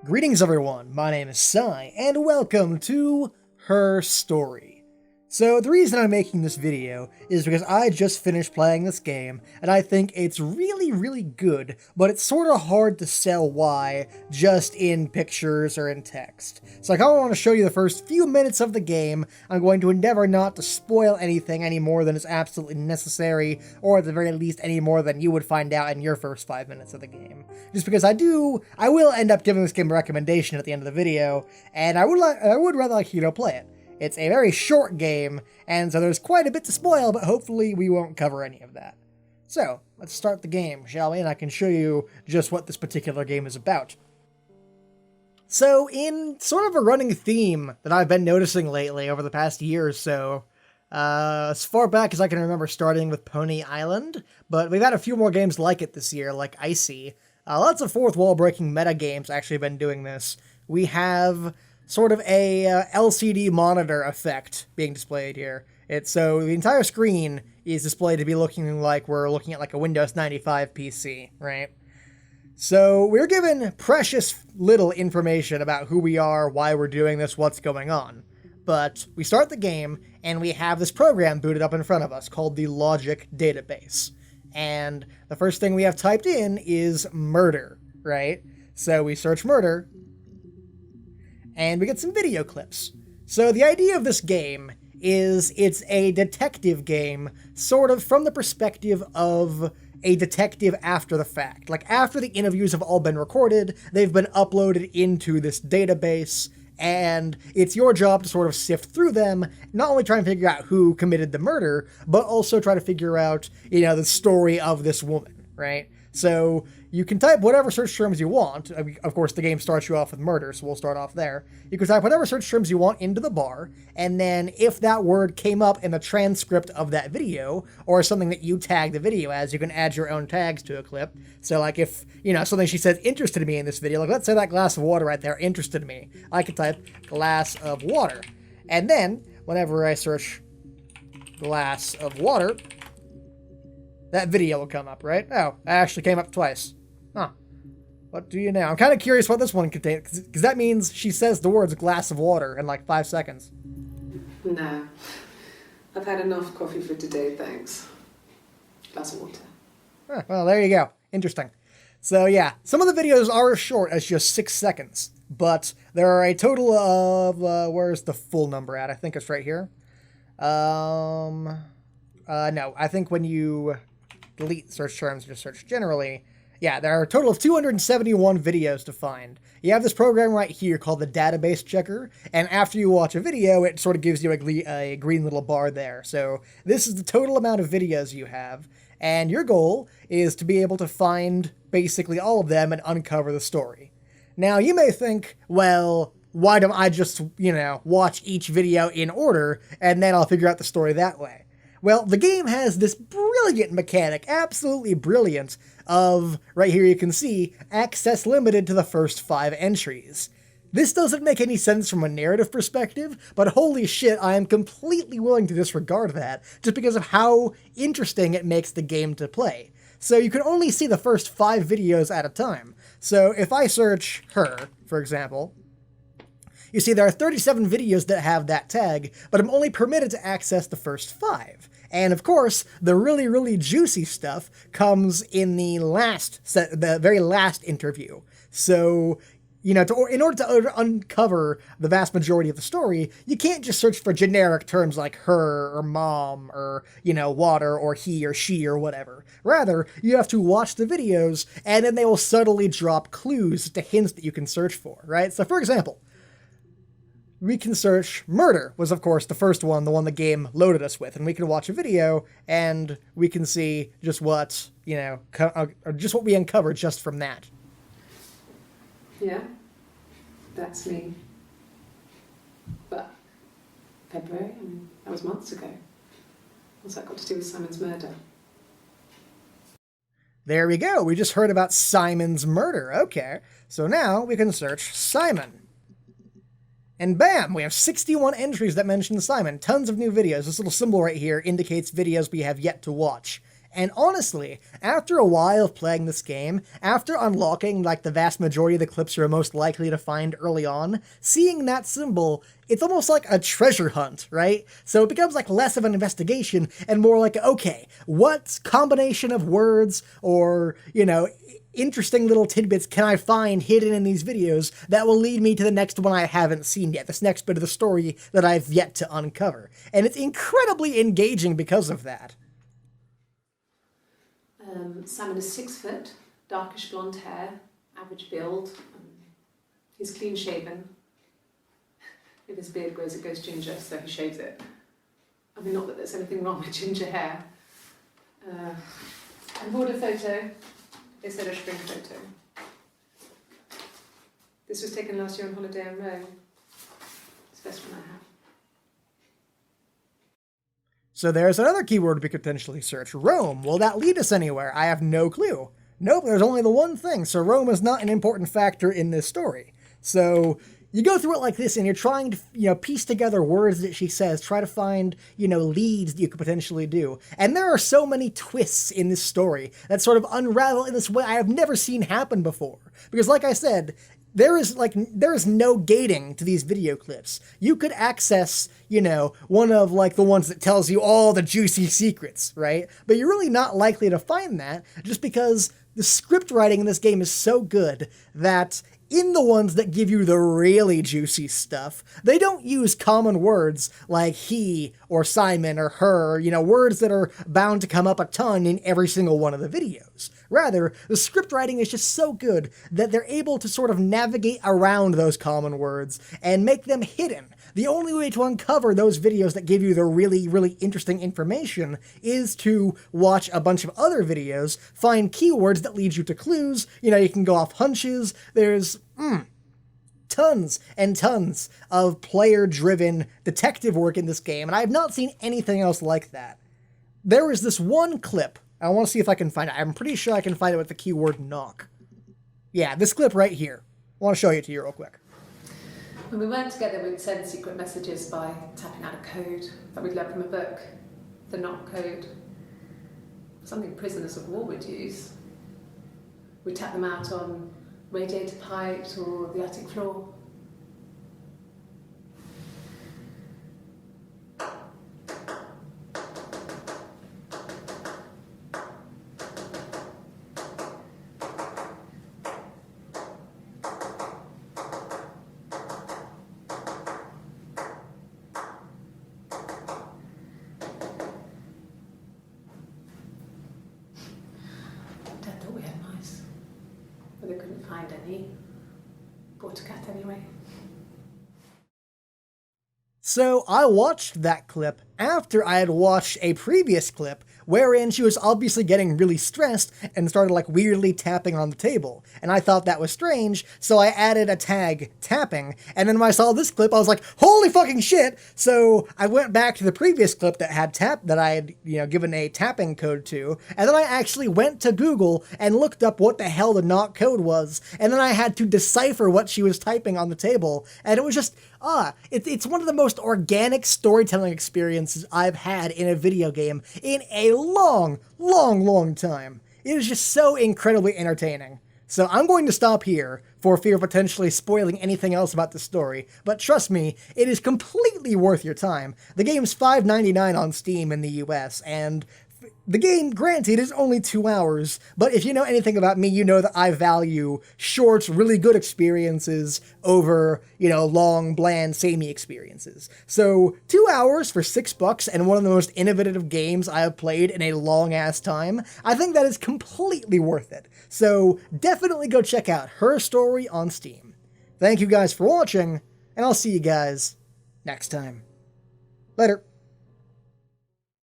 Greetings everyone, my name is Sai, and welcome to Her Story. So the reason I'm making this video is because I just finished playing this game, and I think it's really good, but it's sort of hard to sell why just in pictures or in text. So I kind of want to show you the first few minutes of the game. I'm going to endeavor not to spoil anything any more than is absolutely necessary, or at the very least any more than you would find out in your first 5 minutes of the game. Just because I will end up giving this game a recommendation at the end of the video, and I would rather like you to play it. It's a very short game, and so there's quite a bit to spoil, but hopefully we won't cover any of that. So, let's start the game, shall we? And I can show you just what this particular game is about. So, in sort of a running theme that I've been noticing lately over the past year or so, as far back as I can remember starting with Pony Island, but we've had a few more games like it this year, like Icy. Lots of fourth wall breaking meta games actually have been doing this. We have sort of a LCD monitor effect being displayed here. So the entire screen is displayed to be looking like we're looking at like a Windows 95 PC, right? So we're given precious little information about who we are, why we're doing this, what's going on. But we start the game, and we have this program booted up in front of us called the Logic Database. And the first thing we have typed in is murder, right? So we search murder, and we get some video clips. So the idea of this game is it's a detective game, sort of from the perspective of a detective after the fact. Like, after the interviews have all been recorded, they've been uploaded into this database, and it's your job to sort of sift through them, not only try and figure out who committed the murder, but also try to figure out, the story of this woman, right? So you can type whatever search terms you want. Of course, the game starts you off with murder, so we'll start off there. You can type whatever search terms you want into the bar, and then if that word came up in the transcript of that video, or something that you tag the video as, you can add your own tags to a clip. So like if, something she says interested me in this video, like let's say that glass of water right there interested me, I could type glass of water. And then, whenever I search glass of water, that video will come up, right? Oh, it actually came up twice. Huh. What do you know? I'm kind of curious what this one contains, because that means she says the words glass of water in like 5 seconds. No. I've had enough coffee for today, thanks. Glass of water. Well, there you go. Interesting. So yeah, some of the videos are as short as just 6 seconds, but there are a total of, where's the full number at? I think it's right here. No, I think when you delete search terms, just search generally. Yeah, there are a total of 271 videos to find. You have this program right here called the Database Checker, and after you watch a video, it sort of gives you a green little bar there. So this is the total amount of videos you have, and your goal is to be able to find basically all of them and uncover the story. Now, you may think, well, why don't I just, watch each video in order, and then I'll figure out the story that way? Well, the game has this brilliant mechanic, absolutely brilliant, of, right here you can see, access limited to the first 5 entries. This doesn't make any sense from a narrative perspective, but holy shit, I am completely willing to disregard that, just because of how interesting it makes the game to play. So you can only see the first 5 videos at a time. So if I search her, for example, you see there are 37 videos that have that tag, but I'm only permitted to access the first 5. And of course, the really juicy stuff comes in the very last interview. So, in order to uncover the vast majority of the story, you can't just search for generic terms like her or mom or, water or he or she or whatever. Rather, you have to watch the videos, and then they will subtly drop clues to hints that you can search for, right? So for example, we can search murder was, of course, the first one, the one the game loaded us with, and we can watch a video, and we can see just what, just what we uncovered just from that. Yeah, that's me. But February, that was months ago. What's that got to do with Simon's murder? There we go. We just heard about Simon's murder. Okay, so now we can search Simon. And bam, we have 61 entries that mention Simon. Tons of new videos. This little symbol right here indicates videos we have yet to watch. And honestly, after a while of playing this game, after unlocking like the vast majority of the clips you're most likely to find early on, seeing that symbol, it's almost like a treasure hunt, right? So it becomes like less of an investigation and more like, okay, what combination of words or, you know, interesting little tidbits can I find hidden in these videos that will lead me to the next one I haven't seen yet, this next bit of the story that I've yet to uncover. And it's incredibly engaging because of that. Simon is 6 foot, darkish blonde hair, average build. He's clean shaven. If his beard grows, it goes ginger, so he shaves it. I mean, not that there's anything wrong with ginger hair. And border photo. They said a spring photo. This was taken last year on holiday in Rome. It's the best one I have. So there's another keyword we could potentially search. Rome. Will that lead us anywhere? I have no clue. Nope, there's only the one thing, so Rome is not an important factor in this story. So you go through it like this, and you're trying to, you know, piece together words that she says, try to find, you know, leads that you could potentially do. And there are so many twists in this story that sort of unravel in this way I have never seen happen before. Because like I said, there is no gating to these video clips. You could access, you know, one of like the ones that tells you all the juicy secrets, right? But you're really not likely to find that just because the script writing in this game is so good that in the ones that give you the really juicy stuff, they don't use common words like he or Simon or her, you know, words that are bound to come up a ton in every single one of the videos. Rather, the script writing is just so good that they're able to sort of navigate around those common words and make them hidden. The only way to uncover those videos that give you the really, really interesting information is to watch a bunch of other videos, find keywords that lead you to clues, you know, you can go off hunches, there's tons and tons of player-driven detective work in this game, and I have not seen anything else like that. There is this one clip, I want to see if I can find it, I'm pretty sure I can find it with the keyword knock. Yeah, this clip right here. I want to show it to you real quick. When we weren't together, we'd send secret messages by tapping out a code that we'd learned from a book, the knock code. Something prisoners of war would use. We'd tap them out on radiator pipes or the attic floor. Dad thought we had mice, but they couldn't find any. Bought a cat anyway. So I watched that clip after I had watched a previous clip wherein she was obviously getting really stressed and started like weirdly tapping on the table. And I thought that was strange, so I added a tag, tapping, and then when I saw this clip, I was like, holy fucking shit! So I went back to the previous clip that had that I had, you know, given a tapping code to, and then I actually went to Google and looked up what the hell the knock code was, and then I had to decipher what she was typing on the table, and it was just, it's one of the most organic storytelling experiences I've had in a video game in a long, long, long time. It is just so incredibly entertaining. So I'm going to stop here for fear of potentially spoiling anything else about the story, but trust me, it is completely worth your time. The game's $5.99 on Steam in the US, and the game, granted, is only 2 hours, but if you know anything about me, you know that I value short, really good experiences over, you know, long, bland, samey experiences. So 2 hours for $6 and one of the most innovative games I have played in a long-ass time, I think that is completely worth it. So definitely go check out Her Story on Steam. Thank you guys for watching, and I'll see you guys next time. Later.